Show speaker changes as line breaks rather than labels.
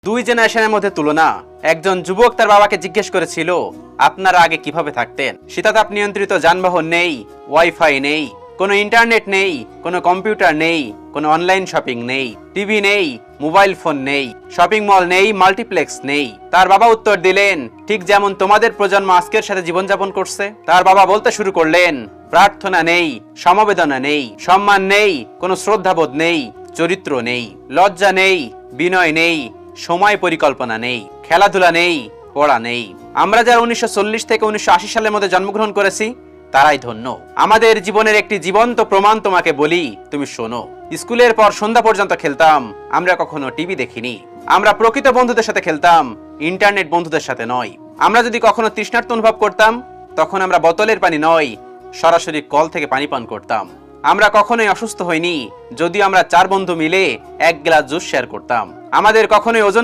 দুই জেনারেশনের মধ্যে তুলনা। একজন যুবক তার বাবাকে জিজ্ঞেস করেছিল, আপনারা আগে কিভাবে থাকতেন? শীতাতাপ নিয়ন্ত্রিত যানবাহন নেই, ওয়াইফাই নেই, কোনো ইন্টারনেট নেই, কোনো কম্পিউটার নেই, কোনো অনলাইন শপিং নেই, টিভি নেই, মোবাইল ফোন নেই, শপিং মল নেই, মাল্টিপ্লেক্স নেই। তার বাবা উত্তর দিলেন, ঠিক যেমন তোমাদের প্রজন্ম আজকের সাথে জীবনযাপন করছে। তার বাবা বলতে শুরু করলেন, প্রার্থনা নেই, সমবেদনা নেই, সম্মান নেই, কোনো শ্রদ্ধাবোধ নেই, চরিত্র নেই, লজ্জা নেই, বিনয় নেই, সময় পরিকল্পনা নেই, খেলাধুলা নেই, পড়া নেই। আমরা যারা 1940 থেকে 1980 সালের মধ্যে জন্মগ্রহণ করেছি তারাই ধন্য। আমাদের জীবনের একটি জীবন্ত প্রমাণ তোমাকে বলি, তুমি শোনো। স্কুলের পর সন্ধ্যা পর্যন্ত খেলতাম, আমরা কখনো টিভি দেখিনি। আমরা প্রকৃত বন্ধুদের সাথে খেলতাম, ইন্টারনেট বন্ধুদের সাথে নয়। আমরা যদি কখনো তৃষ্ণার্ত অনুভব করতাম, তখন আমরা বোতলের পানি নয়, সরাসরি কল থেকে পানি পান করতাম। আমরা কখনোই অসুস্থ হইনি, যদিও আমরা 4 বন্ধু মিলে 1 গ্লাস জুস শেয়ার করতাম। আমাদের কখনোই ওজন